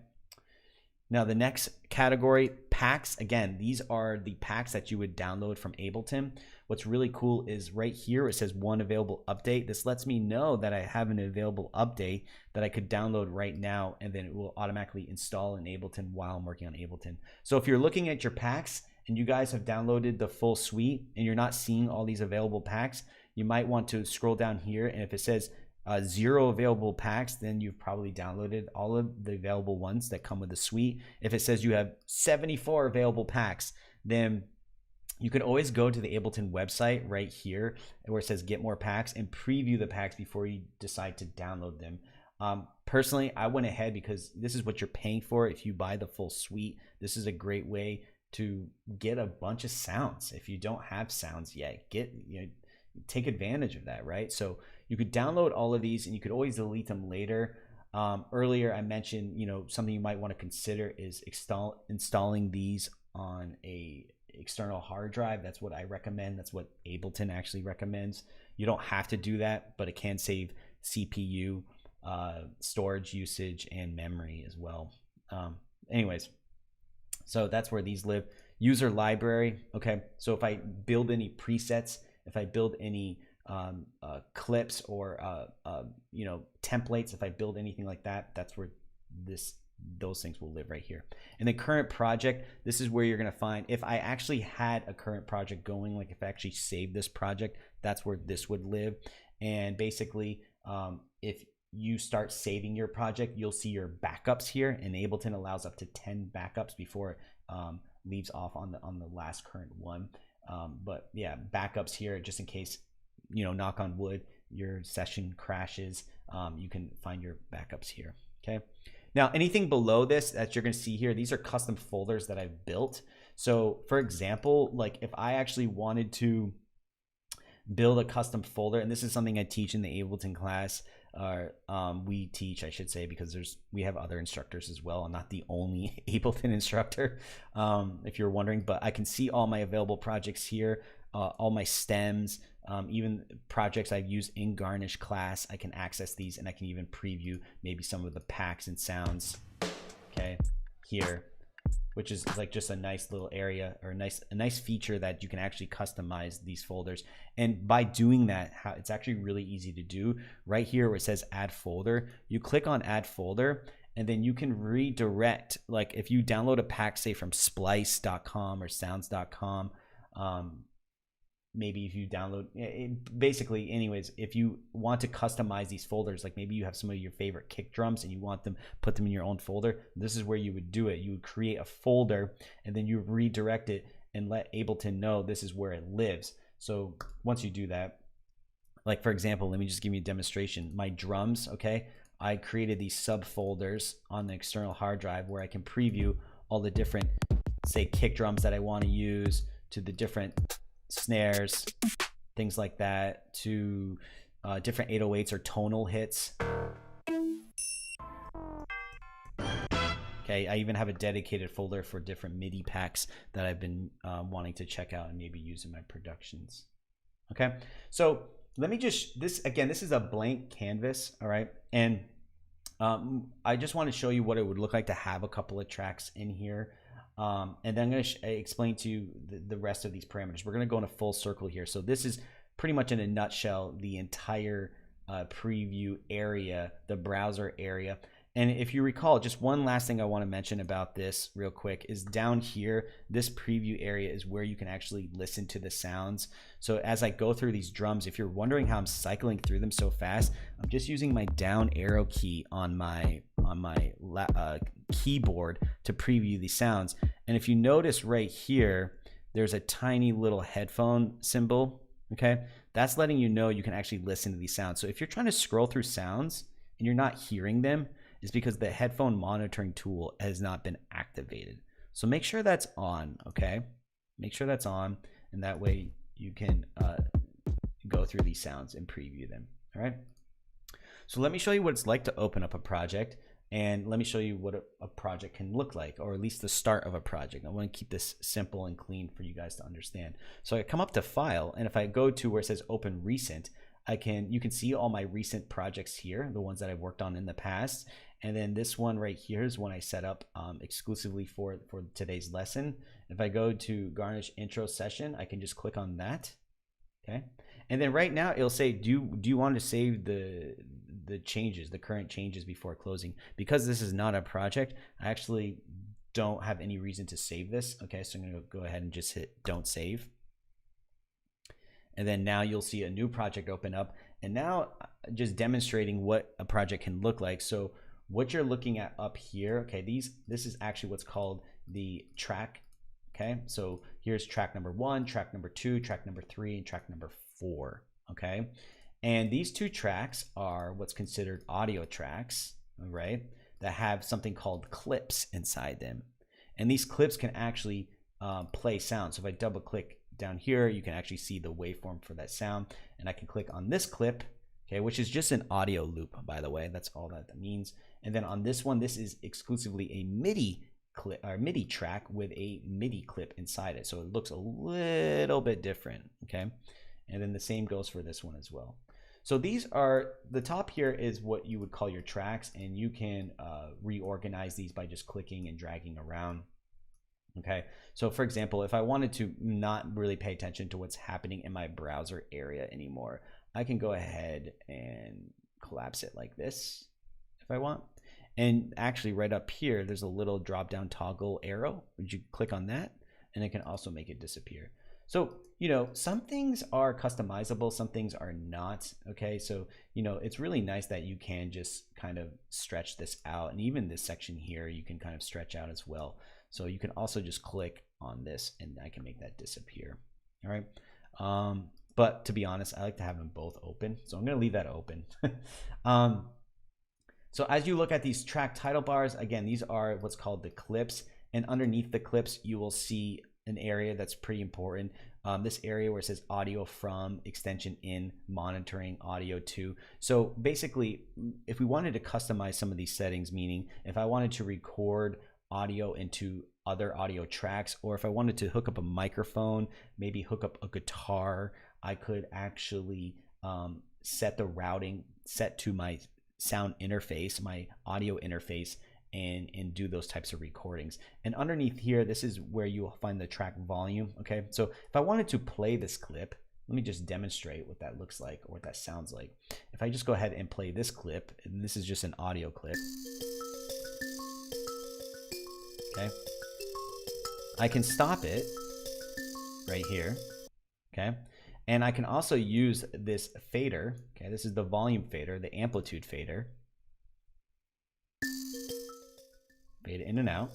Now the next category, packs. Again, these are the packs that you would download from Ableton. What's really cool is right here it says one available update. This lets me know that I have an available update that I could download right now, and then it will automatically install in Ableton while I'm working on Ableton. So if you're looking at your packs and you guys have downloaded the full suite and you're not seeing all these available packs, you might want to scroll down here, and if it says 0 available packs, then you've probably downloaded all of the available ones that come with the suite. If it says you have 74 available packs, then you can always go to the Ableton website right here where it says get more packs and preview the packs before you decide to download them. Personally, I went ahead because this is what you're paying for. If you buy the full suite, this is a great way to get a bunch of sounds. If you don't have sounds yet, take advantage of that, right? So you could download all of these and you could always delete them later. Earlier I mentioned, something you might want to consider is installing these on a external hard drive. That's what I recommend. That's what Ableton actually recommends. You don't have to do that, but it can save CPU, storage usage, and memory as well. Anyways, so that's where these live. User library. Okay, so if I build any presets, if I build any clips or templates, if I build anything like that, that's where those things will live right here. And the current project, this is where you're going to find, if I actually had a current project going, like if I actually saved this project, that's where this would live. And basically, if you start saving your project, you'll see your backups here, and Ableton allows up to 10 backups before leaves off on the last current one. But yeah, backups here just in case, knock on wood, your session crashes. You can find your backups here. Okay. Now, anything below this that you're going to see here, these are custom folders that I've built. So for example, like if I actually wanted to build a custom folder, and this is something I teach in the Ableton class, or we teach, I should say, because we have other instructors as well. I'm not the only Ableton instructor, if you're wondering, but I can see all my available projects here, all my stems, even projects I've used in Garnish class. I can access these, and I can even preview maybe some of the packs and sounds, okay, here, which is like just a nice little area, or a nice feature that you can actually customize these folders. And by doing that, it's actually really easy to do. Right here where it says add folder, you click on add folder, and then you can redirect, like if you download a pack, say from splice.com or sounds.com, maybe if you download it, basically anyways, if you want to customize these folders, like maybe you have some of your favorite kick drums and you want them, put them in your own folder, this is where you would do it. You would create a folder, and then you redirect it and let Ableton know this is where it lives. So once you do that, like for example, let me just give you a demonstration. My drums, okay, I created these subfolders on the external hard drive where I can preview all the different, say, kick drums that I want to use, to the different snares, things like that, to different 808s or tonal hits. Okay, I even have a dedicated folder for different MIDI packs that I've been wanting to check out and maybe use in my productions. Okay, so let me just, this is a blank canvas, all right, and I just want to show you what it would look like to have a couple of tracks in here. And then I'm going to explain to you the rest of these parameters. We're going to go in a full circle here. So this is pretty much in a nutshell the entire preview area, the browser area. And if you recall, just one last thing I want to mention about this real quick is down here, this preview area is where you can actually listen to the sounds. So as I go through these drums, if you're wondering how I'm cycling through them so fast, I'm just using my down arrow key on my keyboard to preview these sounds. And if you notice right here, there's a tiny little headphone symbol, okay? That's letting you know you can actually listen to these sounds. So if you're trying to scroll through sounds and you're not hearing them, it's because the headphone monitoring tool has not been activated. So make sure that's on, okay? Make sure that's on, and that way you can go through these sounds and preview them, all right? So let me show you what it's like to open up a project, and let me show you what a project can look like, or at least the start of a project. I want to keep this simple and clean for you guys to understand. So I come up to File, and if I go to where it says Open Recent, you can see all my recent projects here, the ones that I've worked on in the past. And then this one right here is one I set up exclusively for today's lesson. If I go to Garnish Intro Session, I can just click on that, okay? And then right now it'll say, do you want to save the changes, the current changes before closing? Because this is not a project, I actually don't have any reason to save this, okay? So I'm gonna go ahead and just hit Don't Save. And then now you'll see a new project open up. And now just demonstrating what a project can look like. So what you're looking at up here, okay, this is actually what's called the track, okay? So here's track number 1, track number 2, track number 3, and track number 4, okay? And these two tracks are what's considered audio tracks, right? That have something called clips inside them. And these clips can actually play sound. So if I double click down here, you can actually see the waveform for that sound. And I can click on this clip, okay, which is just an audio loop, by the way. That's all that means. And then on this one, this is exclusively a MIDI clip, or MIDI track with a MIDI clip inside it. So it looks a little bit different, okay? And then the same goes for this one as well. So these are, the top here is what you would call your tracks, and you can reorganize these by just clicking and dragging around. Okay, so for example, if I wanted to not really pay attention to what's happening in my browser area anymore, I can go ahead and collapse it like this if I want. And actually right up here, there's a little drop down toggle arrow. Would you click on that? And it can also make it disappear. So, you know, some things are customizable, some things are not, okay? So, you know, it's really nice that you can just kind of stretch this out. And even this section here, you can kind of stretch out as well. So you can also just click on this, and I can make that disappear. All right. But to be honest, I like to have them both open, so I'm going to leave that open. So as you look at these track title bars, again, these are what's called the clips, and underneath the clips, you will see an area that's pretty important. This area where it says audio from, extension in, monitoring, audio to. So basically, if we wanted to customize some of these settings, meaning if I wanted to record audio into other audio tracks, or if I wanted to hook up a microphone, maybe hook up a guitar, I could actually set the routing set to my sound interface, my audio interface, and do those types of recordings. And underneath here, this is where you'll find the track volume. Okay, so if I wanted to play this clip, let me just demonstrate what that looks like or what that sounds like. If I just go ahead and play this clip, and this is just an audio clip. Okay, I can stop it right here. Okay, and I can also use this fader. Okay, this is the volume fader, the amplitude fader. Fade it in and out.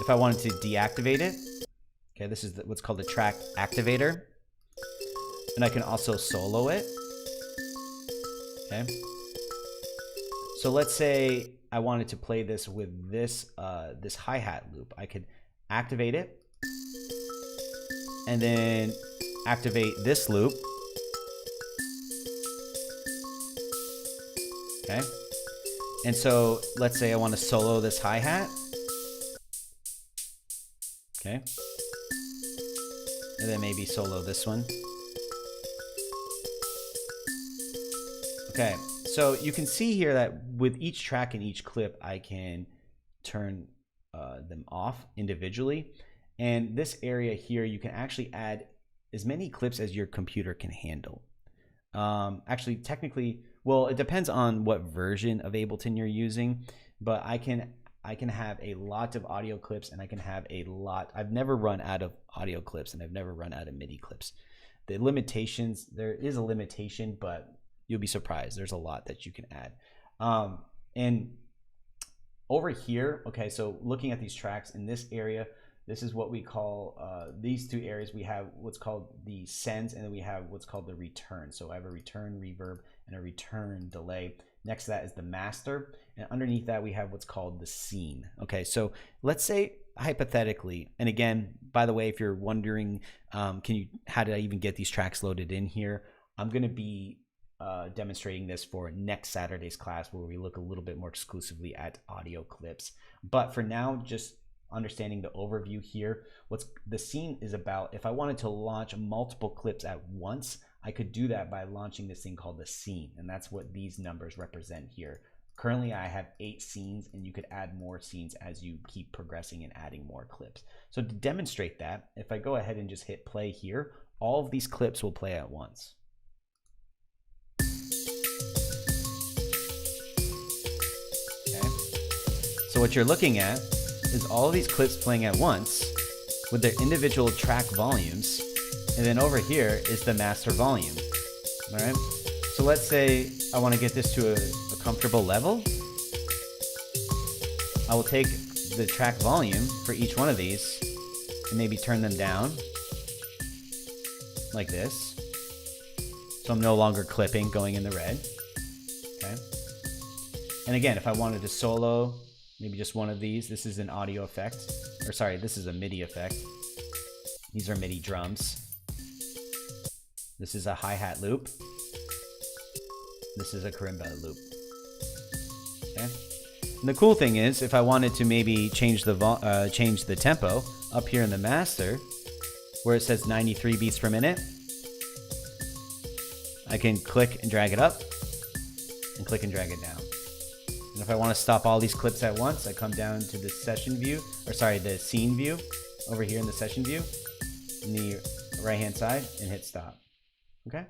If I wanted to deactivate it, okay, this is what's called the track activator. And I can also solo it. Okay. So let's say I wanted to play this with this this hi-hat loop. I could activate it and then activate this loop. Okay. And so let's say I want to solo this hi-hat. Okay. And then maybe solo this one. Okay. So you can see here that with each track and each clip, I can turn them off individually. And this area here, you can actually add as many clips as your computer can handle. Actually, technically, well, it depends on what version of Ableton you're using, but I can have a lot of audio clips, and I can have a lot. I've never run out of audio clips, and I've never run out of MIDI clips. The limitations, there is a limitation, but you'll be surprised. There's a lot that you can add. And over here, okay, so looking at these tracks in this area, this is what we call these two areas. We have what's called the sends, and then we have what's called the return. So I have a return reverb and a return delay. Next to that is the master, and underneath that we have what's called the scene. Okay, so let's say hypothetically, and again, by the way, if you're wondering, how did I even get these tracks loaded in here? I'm going to be demonstrating this for next Saturday's class, where we look a little bit more exclusively at audio clips. But for now, just understanding the overview here, what the scene is about. If I wanted to launch multiple clips at once, I could do that by launching this thing called the scene, and that's what these numbers represent here. Currently, I have 8 scenes, and you could add more scenes as you keep progressing and adding more clips. So to demonstrate that, if I go ahead and just hit play here, all of these clips will play at once. Okay. So what you're looking at is all of these clips playing at once with their individual track volumes, and then over here is the master volume. All right, so let's say I want to get this to a comfortable level. I will take the track volume for each one of these and maybe turn them down like this, so I'm no longer clipping, going in the red. Okay, and again, if I wanted to solo maybe just one of these, this is an audio effect, or sorry, this is a MIDI effect. These are MIDI drums. This is a hi-hat loop. This is a karimba loop. Okay. And the cool thing is, if I wanted to maybe change the tempo up here in the master, where it says 93 beats per minute, I can click and drag it up, and click and drag it down. And if I want to stop all these clips at once, I come down to the session view, or sorry, the scene view over here in the session view in the right hand side, and hit stop. Okay.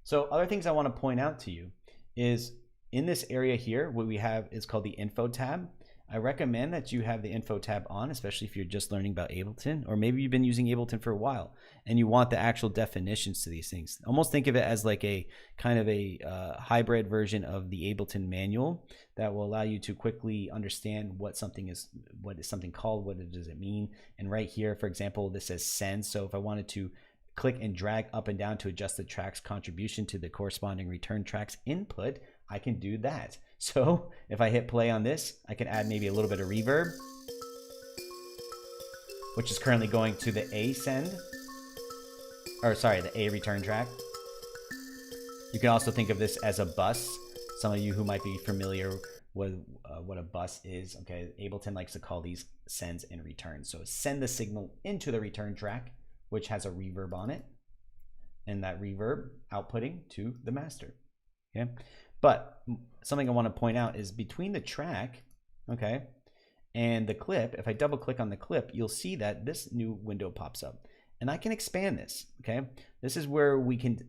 So other things I want to point out to you is in this area here, what we have is called the info tab. I recommend that you have the info tab on, especially if you're just learning about Ableton, or maybe you've been using Ableton for a while and you want the actual definitions to these things. Almost think of it as like a kind of a hybrid version of the Ableton manual that will allow you to quickly understand what something is something called, what does it mean. And right here, for example, this says send. So if I wanted to click and drag up and down to adjust the track's contribution to the corresponding return track's input, I can do that. So if I hit play on this, I can add maybe a little bit of reverb, which is currently going to the A send, or sorry, the A return track. You can also think of this as a bus. Some of you who might be familiar with what a bus is, okay, Ableton likes to call these sends and returns. So send the signal into the return track, which has a reverb on it, and that reverb outputting to the master, okay? But something I want to point out is between the track, okay, and the clip, if I double click on the clip, you'll see that this new window pops up. And I can expand this, okay? This is where we can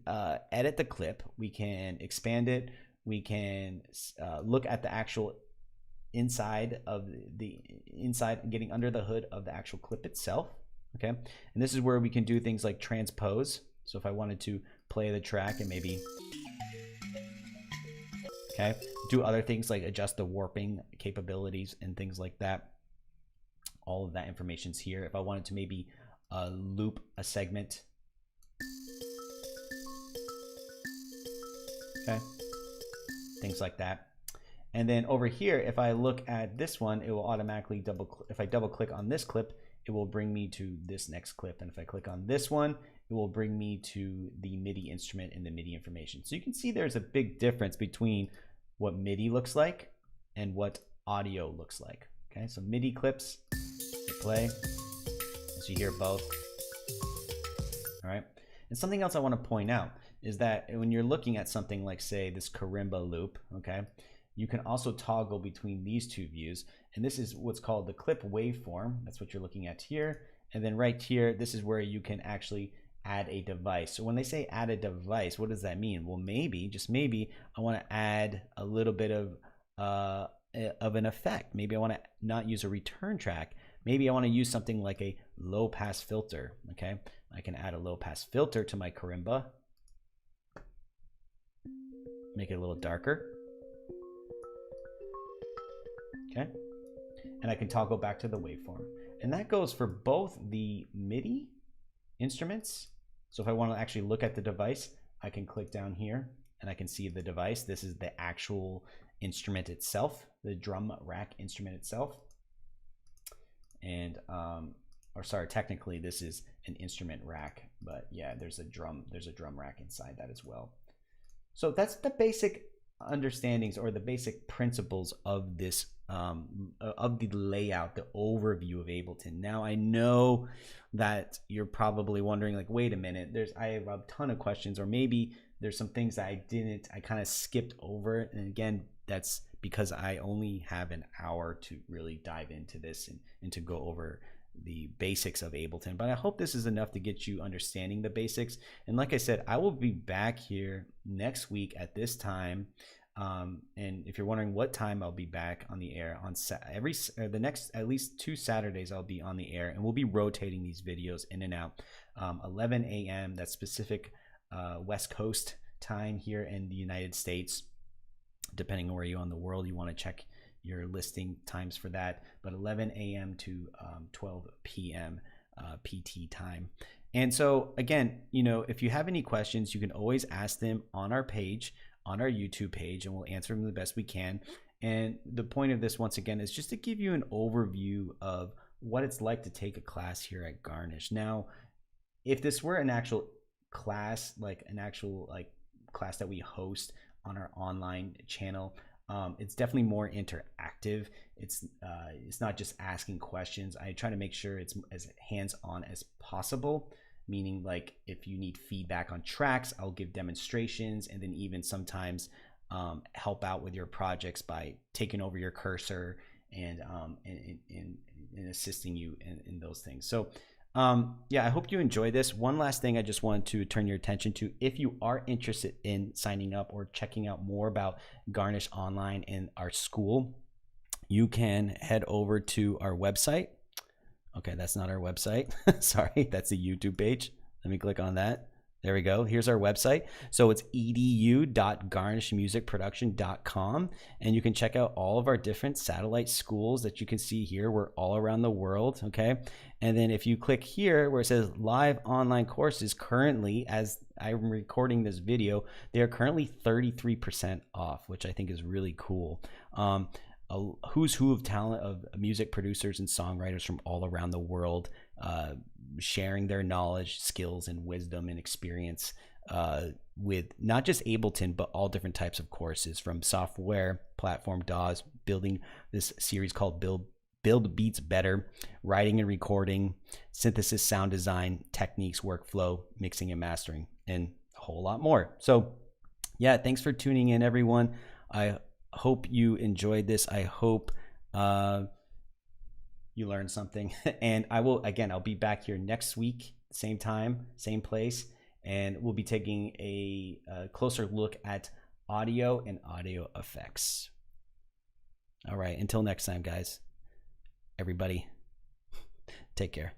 edit the clip, we can expand it, we can look at the actual inside of getting under the hood of the actual clip itself, okay? And this is where we can do things like transpose. So if I wanted to play the track and maybe, okay, do other things like adjust the warping capabilities and things like that. All of that information's here. If I wanted to maybe loop a segment, okay, things like that. And then over here, if I look at this one, it will automatically if I double click on this clip, it will bring me to this next clip. And if I click on this one, it will bring me to the MIDI instrument and the MIDI information. So you can see there's a big difference between what MIDI looks like and what audio looks like. Okay, so MIDI clips, play, as you hear both. All right, and something else I want to point out is that when you're looking at something like, say, this karimba loop, okay, you can also toggle between these two views, and this is what's called the clip waveform. That's what you're looking at here. And then right here, this is where you can actually add a device. So when they say add a device, what does that mean? Well, maybe, just maybe, I want to add a little bit of an effect. Maybe I want to not use a return track. Maybe I want to use something like a low pass filter, okay? I can add a low pass filter to my karimba. Make it a little darker. Okay, and I can toggle back to the waveform. And that goes for both the MIDI instruments. So if I want to actually look at the device, I can click down here and I can see the device. This is the actual instrument itself, the drum rack instrument itself. And, or sorry, technically this is an instrument rack, but yeah, there's a drum rack inside that as well. So that's the basic understandings or the basic principles of this of the layout, the overview of Ableton. Now I know that you're probably wondering, like, wait a minute, I have a ton of questions, or maybe there's some things that I kind of skipped over. And again, that's because I only have an hour to really dive into this and to go over the basics of Ableton. But I hope this is enough to get you understanding the basics. And like I said, I will be back here next week at this time. And if you're wondering what time I'll be back on the air, on the next at least 2 Saturdays I'll be on the air, and we'll be rotating these videos in and out. 11 a.m. that's specific West Coast time here in the United States. Depending on where you are in the world, you want to check your listing times for that. But 11 a.m. to 12 p.m. PT time. And so again, you know, if you have any questions, you can always ask them on our page, on our YouTube page, and we'll answer them the best we can. And the point of this, once again, is just to give you an overview of what it's like to take a class here at Garnish. Now, if this were an actual class, like an actual class that we host on our online channel, it's definitely more interactive. It's not just asking questions. I try to make sure it's as hands-on as possible. Meaning, like, if you need feedback on tracks, I'll give demonstrations, and then even sometimes help out with your projects by taking over your cursor and assisting you in those things. So yeah, I hope you enjoy this. One last thing I just wanted to turn your attention to: if you are interested in signing up or checking out more about Garnish Online and our school, you can head over to our website. Okay, that's not our website. Sorry, that's the YouTube page. Let me click on that. There we go. Here's our website. So it's edu.garnishmusicproduction.com, and you can check out all of our different satellite schools that you can see here. We're all around the world, okay? And then if you click here where it says live online courses, currently, as I'm recording this video, they are currently 33% off, which I think is really cool. A who's who of talent of music producers and songwriters from all around the world, sharing their knowledge, skills, and wisdom and experience with not just Ableton, but all different types of courses, from software, platform, DAWs, building this series called Build Beats Better, writing and recording, synthesis, sound design, techniques, workflow, mixing and mastering, and a whole lot more. So yeah, thanks for tuning in, everyone. I hope you enjoyed this. I hope you learned something. And I'll be back here next week, same time, same place, and we'll be taking a closer look at audio and audio effects. All right, until next time, guys, everybody, take care.